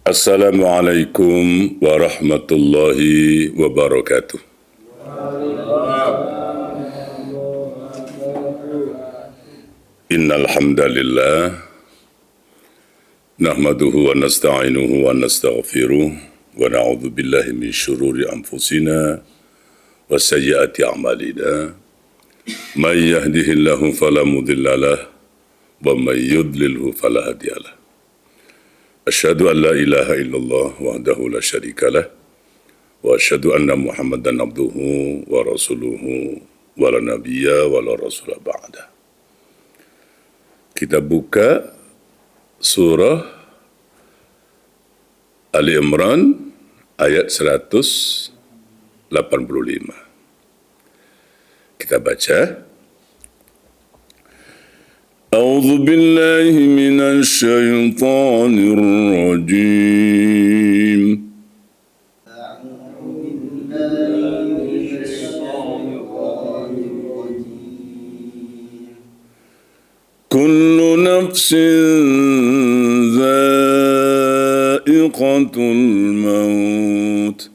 Assalamualaikum warahmatullahi wabarakatuh. Innal hamdalillah nahmaduhu wa nasta'inuhu wa nastaghfiruh wa na'udzu billahi min syururi anfusina wa sayyiati a'malina. May yahdihillahu fala mudilla lahu wa may yudlilhu fala hadiya lahu. Asyhadu an la ilaha illallah wahdahu la syarika lah wa asyhadu anna Muhammadan abduhu wa rasuluhu wa la nabiyya wa la rasula ba'da. Kita buka surah Ali Imran ayat 185. Kita baca. أعوذ بالله من الشيطان الرجيم كل نفس ذائقة الموت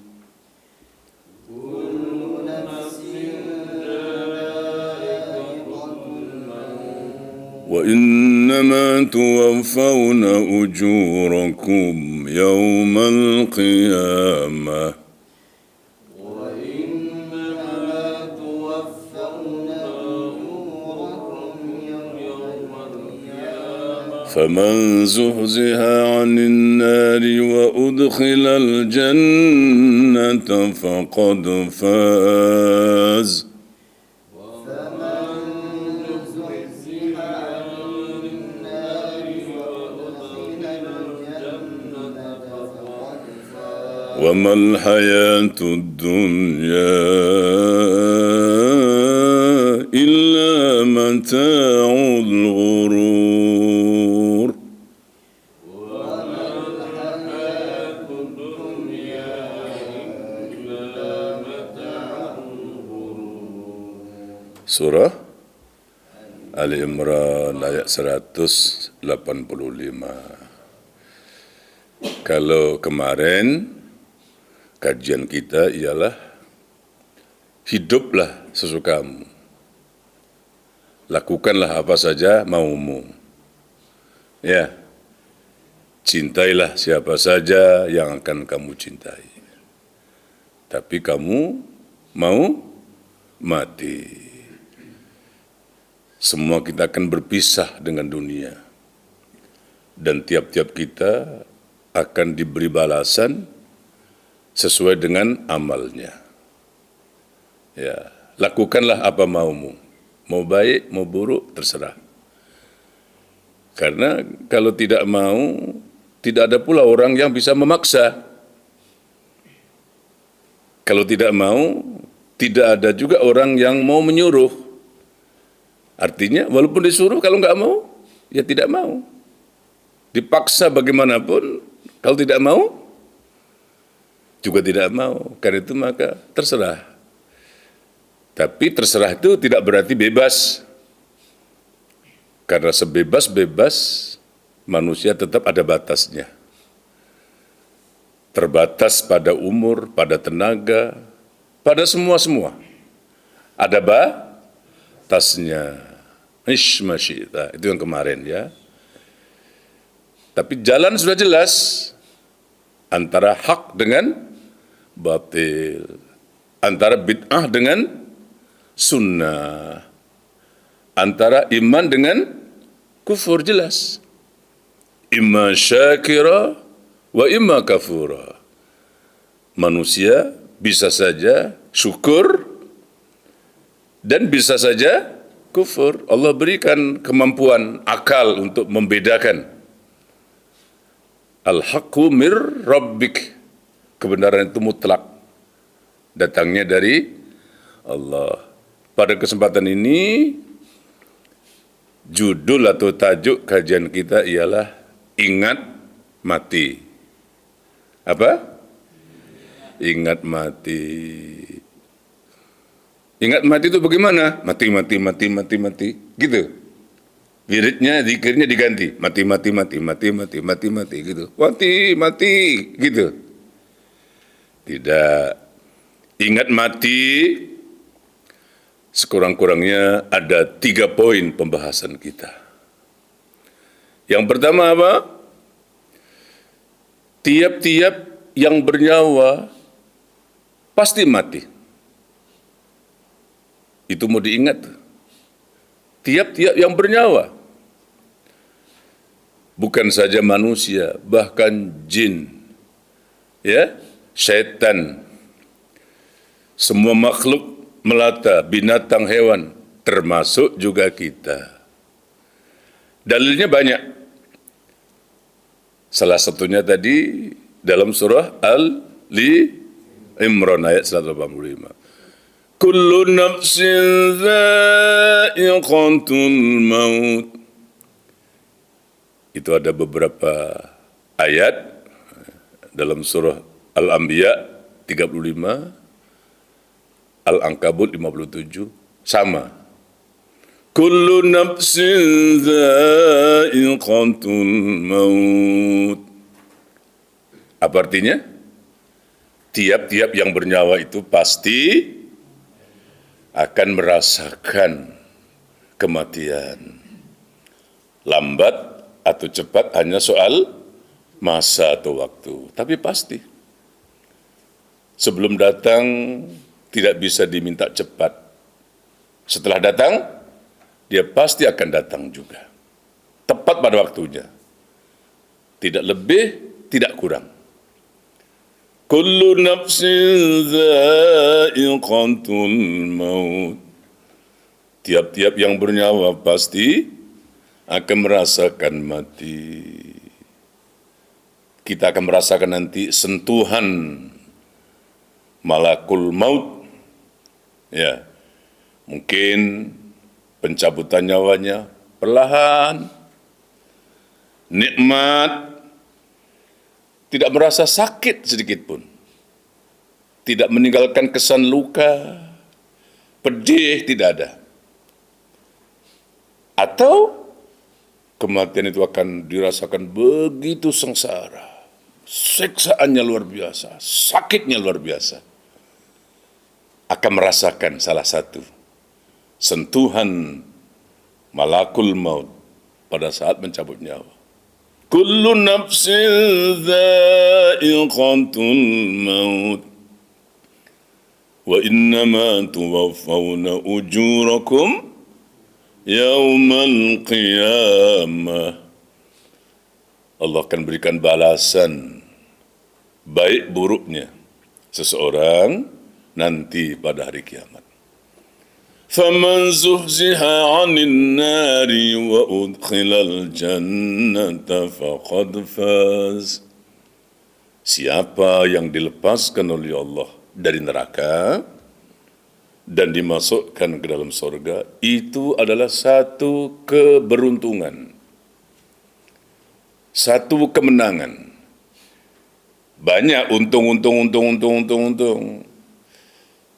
وإنما توفون أجوركم يوم القيامة فمن زحزح عن النار وأدخل الجنة فقد فاز وما الحياة الدنيا إلا متاع الغرور Surah Ali Imran ayat 185. Kalau kemarin kajian kita ialah hiduplah sesukamu, lakukanlah apa saja maumu, ya, cintailah siapa saja yang akan kamu cintai, tapi kamu mau mati. Semua kita akan berpisah dengan dunia, dan tiap-tiap kita akan diberi balasan sesuai dengan amalnya. Ya, lakukanlah apa maumu. Mau baik, mau buruk, terserah. Karena kalau tidak mau, tidak ada pula orang yang bisa memaksa. Kalau tidak mau, tidak ada juga orang yang mau menyuruh. Artinya, walaupun disuruh, kalau nggak mau, ya tidak mau. Dipaksa bagaimanapun, kalau tidak mau, juga tidak mau. Karena itu maka terserah. Tapi terserah itu tidak berarti bebas. Karena sebebas-bebas manusia tetap ada batasnya. Terbatas pada umur, pada tenaga, pada semua-semua. Ada batasnya. Masyita. Itu yang kemarin ya. Tapi jalan sudah jelas. Antara hak dengan batil, antara bid'ah dengan sunnah, antara iman dengan kufur, jelas. Imma syakira wa imma kafura. Manusia bisa saja syukur dan bisa saja kufur. Allah berikan kemampuan akal untuk membedakan. Al-haqqu mir rabbik. Kebenaran itu mutlak, datangnya dari Allah. Pada kesempatan ini, judul atau tajuk kajian kita ialah Ingat Mati. Apa? Ingat mati. Ingat mati itu bagaimana? Mati. Gitu. Wiridnya, zikirnya diganti. Mati gitu. Mati gitu. Tidak. Ingat mati, sekurang-kurangnya ada 3 poin pembahasan kita. Yang pertama apa? Tiap-tiap yang bernyawa pasti mati. Itu mau diingat. Tiap-tiap yang bernyawa. Bukan saja manusia, bahkan jin, ya, setan, semua makhluk melata, binatang, hewan, termasuk juga kita. Dalilnya banyak. Salah satunya tadi dalam surah Al-Imran ayat 185. Kullu nafsin dha'iqatul maut. Itu ada beberapa ayat dalam surah Al-Anbiya 35, Al-Ankabut 57, sama. Kullu nafsin dha'iqatul maut. Apa artinya? Tiap-tiap yang bernyawa itu pasti akan merasakan kematian. Lambat atau cepat hanya soal masa atau waktu, tapi pasti. Sebelum datang tidak bisa diminta cepat. Setelah datang, dia pasti akan datang juga. Tepat pada waktunya. Tidak lebih, tidak kurang. Kullu nafsin dha'iqatul maut. Tiap-tiap yang bernyawa pasti akan merasakan mati. Kita akan merasakan nanti sentuhan malakul maut. Ya, mungkin pencabutan nyawanya perlahan, nikmat, tidak merasa sakit sedikit pun, tidak meninggalkan kesan luka, pedih, tidak ada. Atau kematian itu akan dirasakan begitu sengsara, siksaannya luar biasa, sakitnya luar biasa. Akan merasakan salah satu sentuhan malakul maut pada saat mencabut nyawa. Kullu nafsin dha'iqatul maut wa innama tuwaffawna ujurakum yaumal qiyamah. Allah akan berikan balasan baik buruknya seseorang nanti pada hari kiamat. Faman zuhziha 'anil nari wa udkhilal jannata faqad faz. Siapa yang dilepaskan oleh Allah dari neraka dan dimasukkan ke dalam surga, itu adalah satu keberuntungan, satu kemenangan. Banyak untung.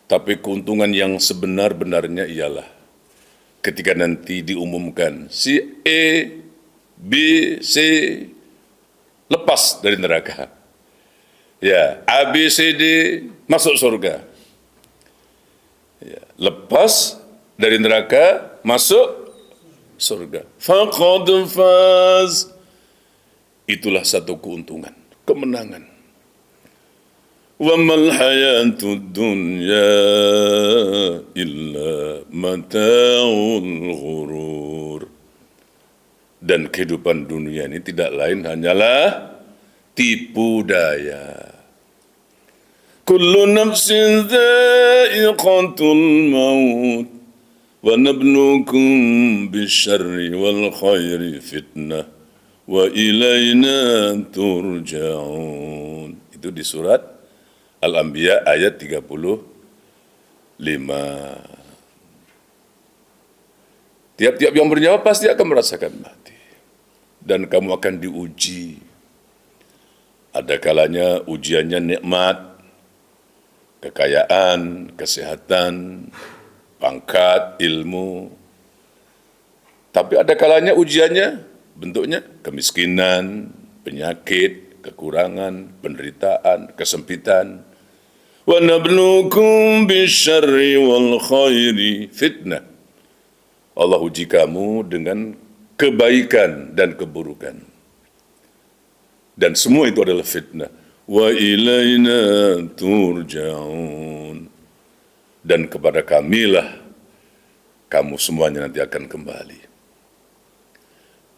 Tapi keuntungan yang sebenar-benarnya ialah ketika nanti diumumkan si A, B, C lepas dari neraka. Ya, A, B, C, D masuk surga. Ya, lepas dari neraka masuk surga. Faqad faz. Itulah satu keuntungan, kemenangan. Wa mal hayatud dunya illa mata'ul ghurur. Dan kehidupan dunia ini tidak lain hanyalah tipu daya. Kullu nafsin dha'iqatul maut wa nabluukum bisyarri wal khairi fitnah wa ilaina turja'un. Itu di surat Al-Anbiya ayat 35. Tiap-tiap yang bernyawa pasti akan merasakan mati. Dan kamu akan diuji. Ada kalanya ujiannya nikmat, kekayaan, kesehatan, pangkat, ilmu. Tapi ada kalanya ujiannya bentuknya kemiskinan, penyakit, kekurangan, penderitaan, kesempitan. Wa nabluukum bisyarri wal khairi fitnah. Allah uji kamu dengan kebaikan dan keburukan. Dan semua itu adalah fitnah. Wa ilaina turja'un. Dan kepada kamilah kamu semuanya nanti akan kembali.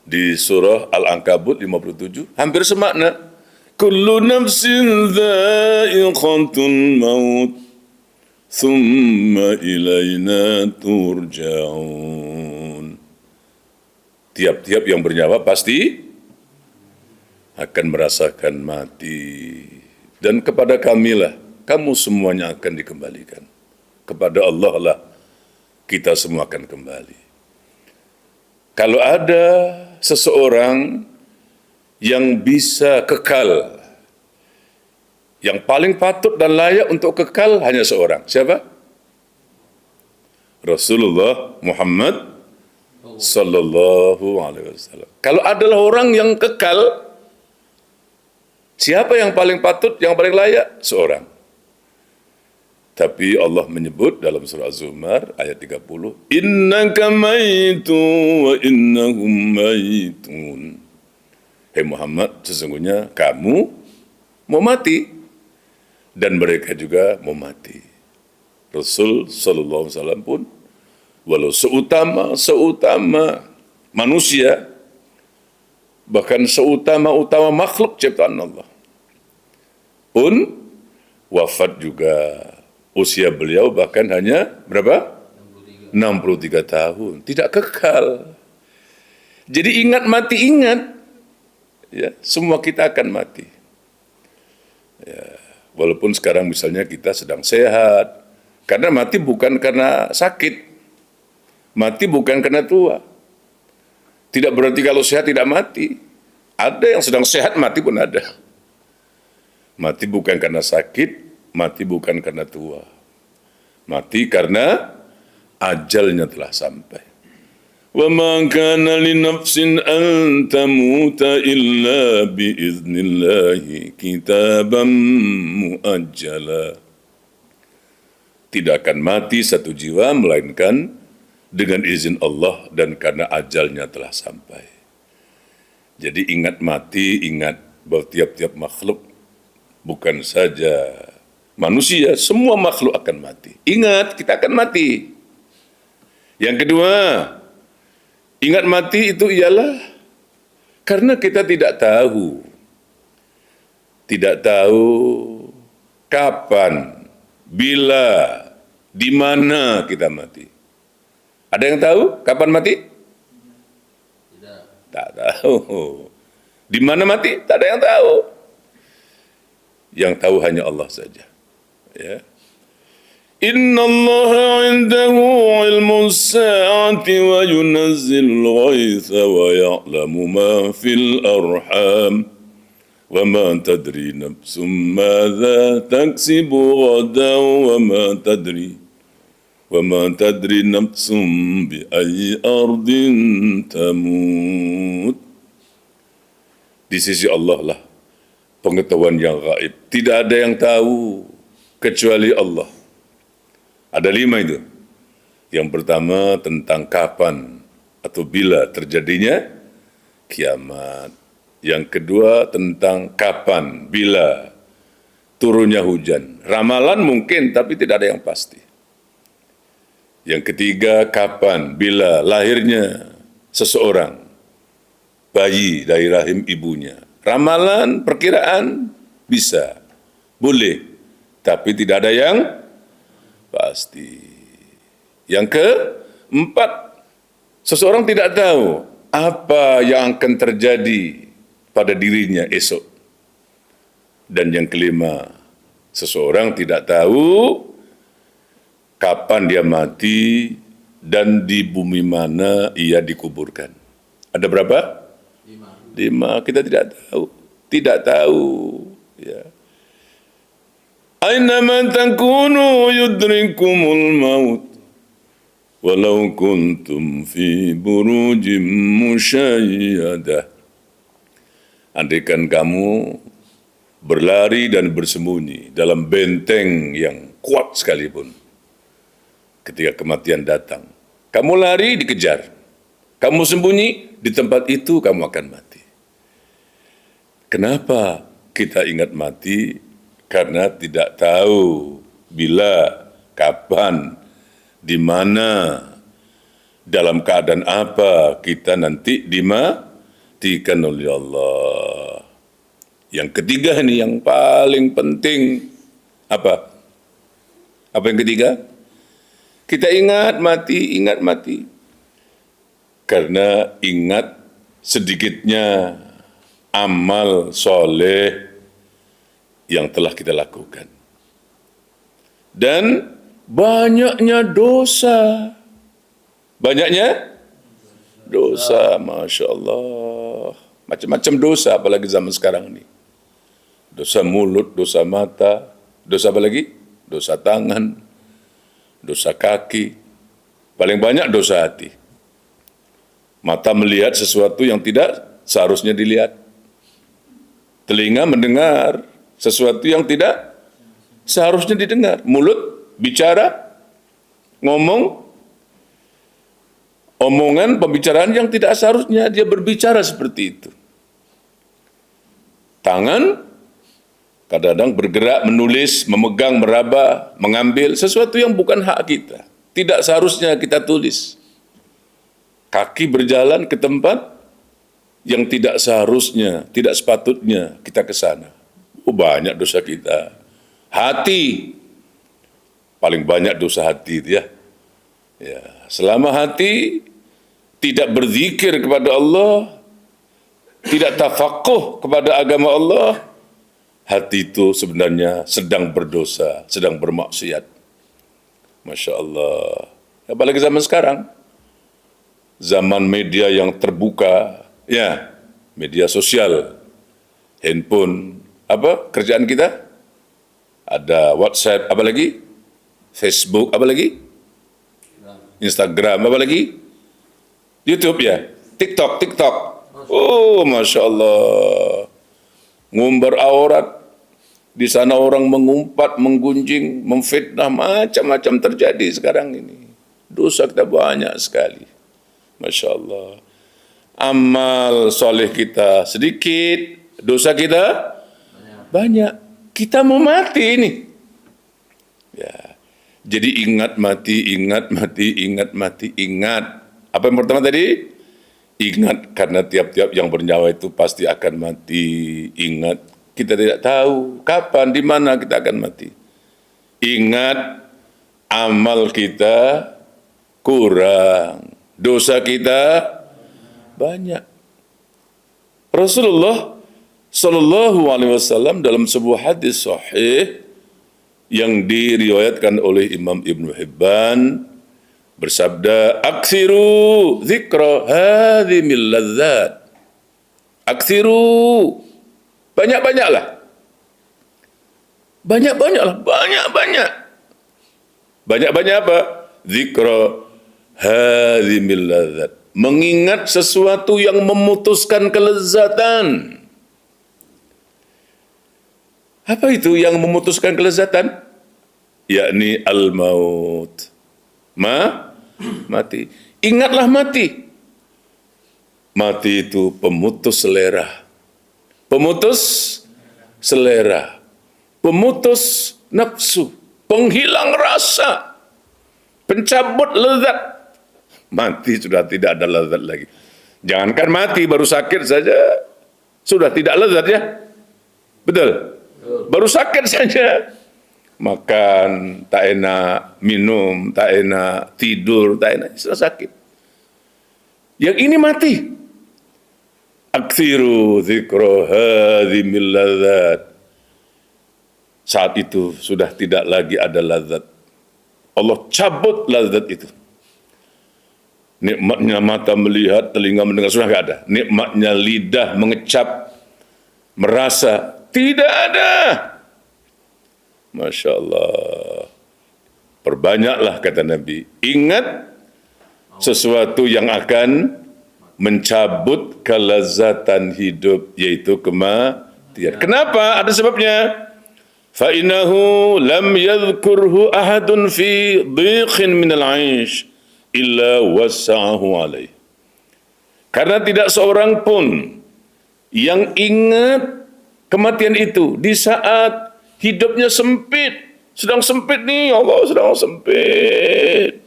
Di surah Al-Ankabut 57 hampir semakna. Kullu nafsin dha'iqatul maut thumma ilaina turja'un. Tiap-tiap yang bernyawa pasti akan merasakan mati. Dan kepada kamilah kamu semuanya akan dikembalikan. Kepada Allah lah kita semua akan kembali. Kalau ada seseorang yang bisa kekal, yang paling patut dan layak untuk kekal hanya seorang. Siapa? Rasulullah Muhammad sallallahu alaihi wasallam. Kalau adalah orang yang kekal, siapa yang paling patut, yang paling layak? Seorang. Tapi Allah menyebut dalam surah Az-Zumar ayat 30, innaka maitun wa innahum maitun. Hai Muhammad, sesungguhnya kamu mau mati dan mereka juga mau mati. Rasul sallallahu alaihi wasallam pun walau seutama manusia, bahkan seutama makhluk ciptaan Allah pun wafat juga. Usia beliau bahkan hanya berapa? 63 tahun. Tidak kekal. Jadi ingat mati, ingat. Ya, semua kita akan mati. Ya, walaupun sekarang misalnya kita sedang sehat. Karena mati bukan karena sakit. Mati bukan karena tua. Tidak berarti kalau sehat tidak mati. Ada yang sedang sehat mati pun ada. Mati bukan karena sakit. Mati bukan karena tua. Mati karena ajalnya telah sampai. Wa ma kana li nafsin an tamuta illa bi idznillah kitaban muajjala. Tidak akan mati satu jiwa melainkan dengan izin Allah dan karena ajalnya telah sampai. Jadi ingat mati, ingat bahwa tiap-tiap makhluk bukan saja manusia, semua makhluk akan mati. Ingat, kita akan mati. Yang kedua, ingat mati itu ialah karena kita tidak tahu. Tidak tahu kapan, bila, di mana kita mati. Ada yang tahu kapan mati? Tidak. Tak tahu. Di mana mati? Tak ada yang tahu. Yang tahu hanya Allah saja. Ya. Inna Allah indahu ilmu sa'ati wa yunazzil ghaitha wa ya'lamu ma fil arham wa ma tadri nafsum madza taksibu ghadan wa ma tadri nafsum bi ayyi ardin tamut. Di sisi Allah lah pengetahuan yang gaib. Tidak ada yang tahu kecuali Allah. Ada 5 itu. Yang pertama tentang kapan atau bila terjadinya kiamat. Yang kedua tentang kapan, bila turunnya hujan. Ramalan mungkin, tapi tidak ada yang pasti. Yang ketiga kapan, bila lahirnya seseorang, bayi dari rahim ibunya. Ramalan, perkiraan bisa, boleh. Tapi tidak ada yang pasti. Yang keempat, seseorang tidak tahu apa yang akan terjadi pada dirinya esok. Dan yang kelima, seseorang tidak tahu kapan dia mati dan di bumi mana ia dikuburkan. Ada berapa? 5. Kita tidak tahu. Tidak tahu. Ya. Aina man takunu yudrikumul maut walau kuntum fi burujim musyayyadah. Andaikan kamu berlari dan bersembunyi dalam benteng yang kuat sekalipun, ketika kematian datang, kamu lari dikejar, kamu sembunyi di tempat itu, kamu akan mati. Kenapa kita ingat mati? Karena tidak tahu bila, kapan, di mana, dalam keadaan apa kita nanti dimatikan oleh Allah. Yang ketiga ini yang paling penting. Apa? Apa yang ketiga? Kita ingat mati. Karena ingat sedikitnya amal soleh yang telah kita lakukan. Dan banyaknya dosa. Masya Allah. Macam-macam dosa, apalagi zaman sekarang ini. Dosa mulut, dosa mata, dosa apa lagi? Dosa tangan, dosa kaki. Paling banyak dosa hati. Mata melihat sesuatu yang tidak seharusnya dilihat. Telinga mendengar sesuatu yang tidak seharusnya didengar. Mulut bicara, ngomong, omongan, pembicaraan yang tidak seharusnya dia berbicara seperti itu. Tangan kadang-kadang bergerak, menulis, memegang, meraba, mengambil sesuatu yang bukan hak kita. Tidak seharusnya kita tulis. Kaki berjalan ke tempat yang tidak seharusnya, tidak sepatutnya kita ke sana. Banyak dosa kita. Hati, paling banyak dosa hati itu ya. Selama hati tidak berzikir kepada Allah, tidak tafakuh kepada agama Allah, hati itu sebenarnya sedang berdosa, sedang bermaksiat. Masya Allah. Apalagi zaman sekarang, zaman media yang terbuka, media sosial, handphone, apa kerjaan kita? Ada WhatsApp, apa lagi? Facebook, apa lagi? Instagram, apa lagi? YouTube TikTok. Oh, Masya Allah. Ngumbar aurat. Di sana orang mengumpat, menggunjing, memfitnah, macam-macam terjadi sekarang ini. Dosa kita banyak sekali. Masya Allah. Amal soleh kita sedikit, dosa kita banyak. Kita mau mati ini. Jadi ingat mati. Apa yang pertama tadi? Ingat, karena tiap-tiap yang bernyawa itu pasti akan mati. Ingat, kita tidak tahu kapan, di mana kita akan mati. Ingat, amal kita kurang, dosa kita banyak. Rasulullah Sallallahu Alaihi Wasallam dalam sebuah hadis sahih yang diriwayatkan oleh Imam Ibn Hibban bersabda, "Aktsiru dzikra hadhimil ladzat." Aktsiru, banyak-banyaklah. Banyak-banyak apa? Dzikra hadhimil ladzat. Mengingat sesuatu yang memutuskan kelezatan. Apa itu yang memutuskan kelezatan? Yakni al-maut. Mati. Ingatlah mati. Mati itu pemutus selera. Pemutus nafsu. Penghilang rasa. Pencabut lezat. Mati sudah tidak ada lezat lagi. Jangankan mati, baru sakit saja sudah tidak lezat ya. Betul? Baru sakit saja. Makan tak enak, minum tak enak, tidur tak enak, sudah sakit. Yang ini mati. Aktsiru dzikra hadhimil ladzat. Saat itu sudah tidak lagi ada lazat. Allah cabut lazat itu. Nikmatnya mata melihat, telinga mendengar, sudah tidak ada. Nikmatnya lidah mengecap, merasa, tidak ada. Masya Allah. Perbanyaklah kata Nabi. Ingat sesuatu yang akan mencabut kelezatan hidup, yaitu kematian. Kenapa? Ada sebabnya. فَإِنَّهُ لَمْ يَذْكُرْهُ أَحَدٌ فِي ضِيقٍ مِنَ الْعَيْشِ إِلَّا وَسَّعَهُ عَلَيْهِ. Karena tidak seorang pun yang ingat kematian itu di saat hidupnya sempit. Sedang sempit nih, Allah sedang sempit.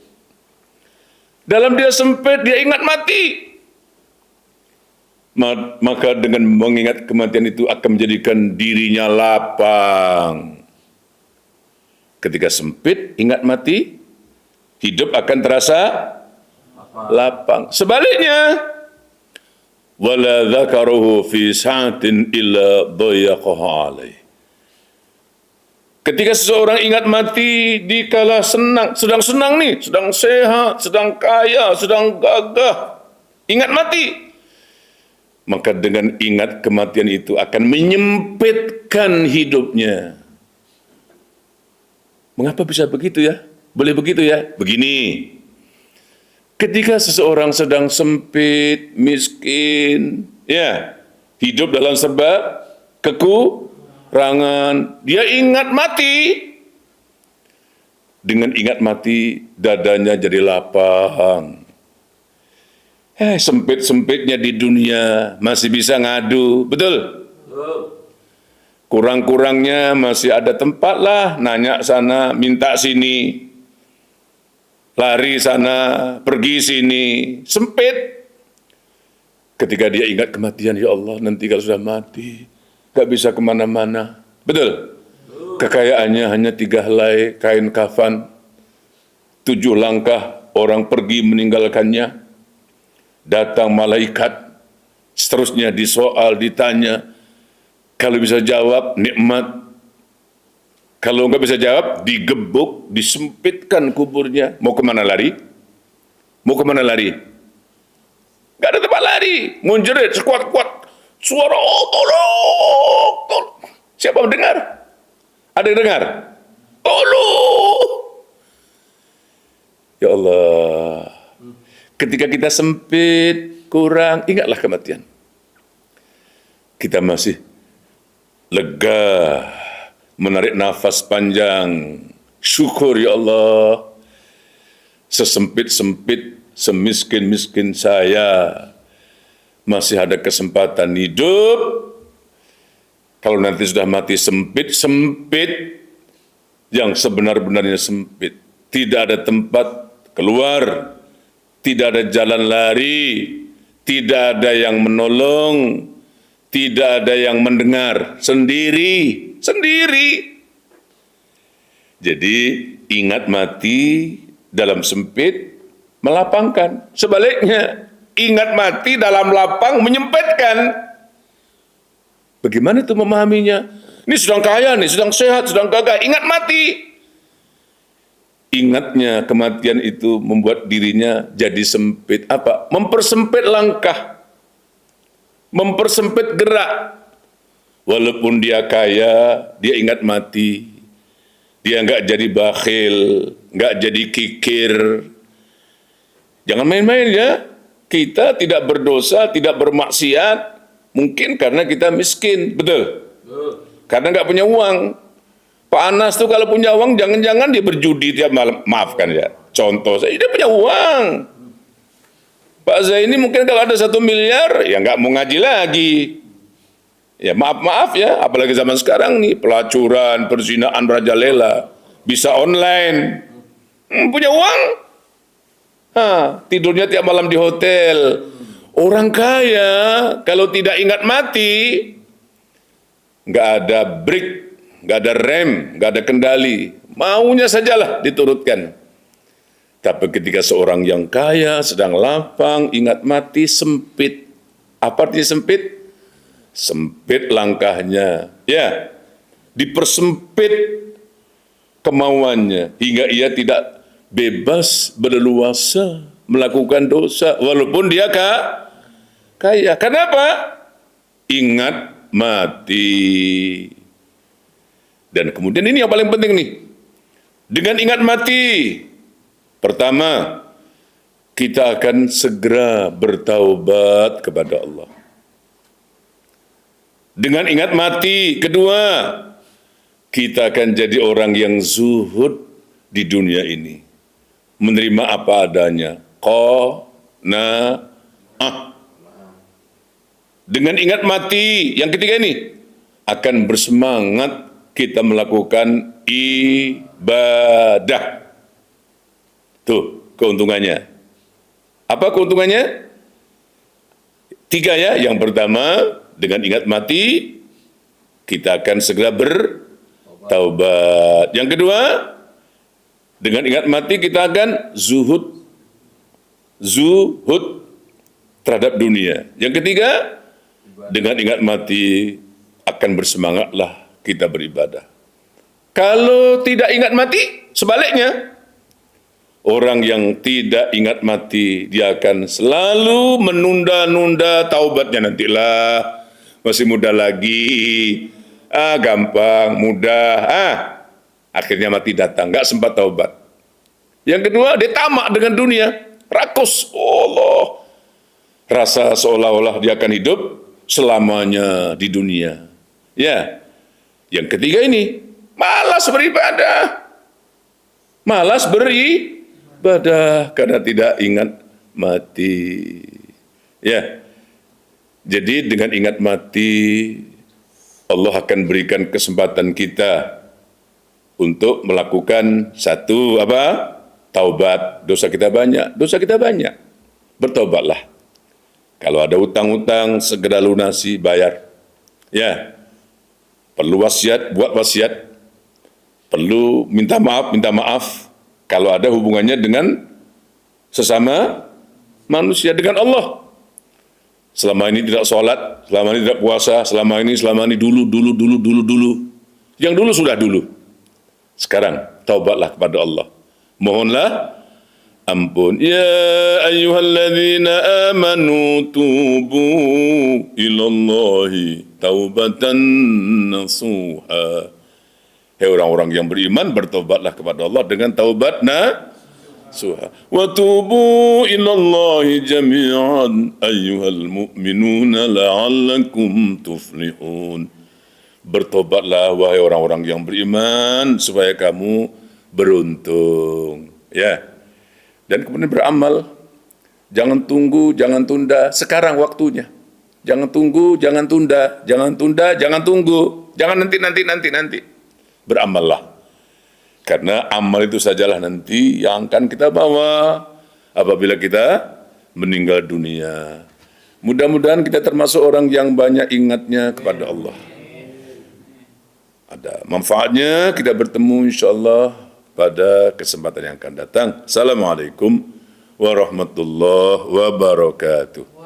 Dalam dia sempit, dia ingat mati. Maka dengan mengingat kematian itu akan menjadikan dirinya lapang. Ketika sempit, ingat mati, hidup akan terasa lapang. Sebaliknya, wala dzakaruhu fi sa'atin illa dhayaqaha alaih. Ketika seseorang ingat mati di kala senang, sedang senang nih, sedang sehat, sedang kaya, sedang gagah, ingat mati. Maka dengan ingat kematian itu akan menyempitkan hidupnya. Mengapa bisa begitu ya? Boleh begitu ya? Begini, ketika seseorang sedang sempit, miskin, ya, hidup dalam serba kekurangan, dia ingat mati. Dengan ingat mati, dadanya jadi lapang. Sempit-sempitnya di dunia masih bisa ngadu, betul? Kurang-kurangnya masih ada tempat lah, nanya sana, minta sini, lari sana, pergi sini, sempit. Ketika dia ingat kematian, ya Allah, nanti kalau sudah mati, gak bisa kemana-mana, betul? Kekayaannya hanya 3 helai kain kafan, 7 langkah orang pergi meninggalkannya. Datang malaikat, seterusnya disoal, ditanya. Kalau bisa jawab, nikmat. Kalau nggak bisa jawab, digebuk, disempitkan kuburnya. Mau kemana lari? Mau kemana lari? Nggak ada tempat lari. Munjerit sekuat-kuat. Suara, oh tolong, tolong. Siapa mendengar? Ada yang dengar? Tolong. Ya Allah. Ketika kita sempit, kurang, ingatlah kematian. Kita masih lega, menarik nafas panjang. Syukur ya Allah. Sesempit-sempit, semiskin-miskin saya, masih ada kesempatan hidup. Kalau nanti sudah mati sempit-sempit, yang sebenar-benarnya sempit. Tidak ada tempat keluar. Tidak ada jalan lari, tidak ada yang menolong, tidak ada yang mendengar, sendiri. Jadi ingat mati dalam sempit melapangkan. Sebaliknya, ingat mati dalam lapang menyempitkan. Bagaimana itu memahaminya? Ini sedang kaya nih, sedang sehat, sedang gagah, ingat mati. Ingatnya kematian itu membuat dirinya jadi sempit. Apa? Mempersempit langkah, mempersempit gerak. Walaupun dia kaya, dia ingat mati. Dia nggak jadi bakhil, nggak jadi kikir. Jangan main-main ya. Kita tidak berdosa, tidak bermaksiat. Mungkin karena kita miskin, betul? Karena nggak punya uang. Pak Anas tuh kalau punya uang, jangan-jangan dia berjudi tiap malam. Maafkan ya, contoh saya, dia punya uang. Pak Zaini mungkin kalau ada 1 miliar, ya nggak mau ngaji lagi. Ya maaf ya, apalagi zaman sekarang nih, pelacuran, perzinaan, merajalela, bisa online. Punya uang, tidurnya tiap malam di hotel. Orang kaya, kalau tidak ingat mati, nggak ada break, nggak ada rem, nggak ada kendali, maunya sajalah diturutkan. Tapi ketika seorang yang kaya sedang lapang, ingat mati, sempit. Apa artinya sempit? Sempit langkahnya, ya, dipersempit kemauannya hingga ia tidak bebas berleluasa melakukan dosa walaupun dia kaya. Kenapa? Ingat mati. Dan kemudian ini yang paling penting nih. Dengan ingat mati, pertama, kita akan segera bertaubat kepada Allah. Dengan ingat mati, kedua, kita akan jadi orang yang zuhud di dunia ini. Menerima apa adanya. Qanaah. Dengan ingat mati, yang ketiga ini, akan bersemangat kita melakukan ibadah. Tuh, keuntungannya. Apa keuntungannya? Tiga ya. Yang pertama, dengan ingat mati, kita akan segera bertaubat. Yang kedua, dengan ingat mati kita akan zuhud terhadap dunia. Yang ketiga, dengan ingat mati akan bersemangatlah kita beribadah. Kalau tidak ingat mati, sebaliknya. Orang yang tidak ingat mati, dia akan selalu menunda-nunda taubatnya. Nantilah, masih muda lagi, gampang, mudah, akhirnya mati datang, nggak sempat taubat. Yang kedua, dia tamak dengan dunia, rakus, Allah, rasa seolah-olah dia akan hidup selamanya di dunia. Ya, yang ketiga ini, malas beribadah, karena tidak ingat mati. Ya. Jadi dengan ingat mati, Allah akan berikan kesempatan kita untuk melakukan satu taubat. Dosa kita banyak. Bertaubatlah. Kalau ada utang-utang, segera lunasi, bayar. Ya. Perlu wasiat, buat wasiat. Perlu minta maaf. Kalau ada hubungannya dengan sesama manusia, dengan Allah. Selama ini tidak sholat, selama ini tidak puasa, selama ini dulu. Yang dulu sudah dulu. Sekarang, taubatlah kepada Allah. Mohonlah ampun. Ya ayyuhalladzina amanu tubu ilallahi taubatan nasuha. Hei orang-orang yang beriman, bertaubatlah kepada Allah dengan taubat nasuha. Wa tubu ilallahi jami'an ayyuhal mu'minuna la'allakum tuflihun. Bertobatlah wahai orang-orang yang beriman supaya kamu beruntung. Ya. Dan kemudian beramal. Jangan tunggu, jangan tunda. Sekarang waktunya. Jangan tunggu, jangan tunda. Jangan tunda, jangan tunggu. Jangan nanti. Beramallah. Karena amal itu sajalah nanti yang akan kita bawa apabila kita meninggal dunia. Mudah-mudahan kita termasuk orang yang banyak ingatnya kepada Allah. Ada manfaatnya kita bertemu insyaAllah pada kesempatan yang akan datang. Assalamualaikum warahmatullahi wabarakatuh.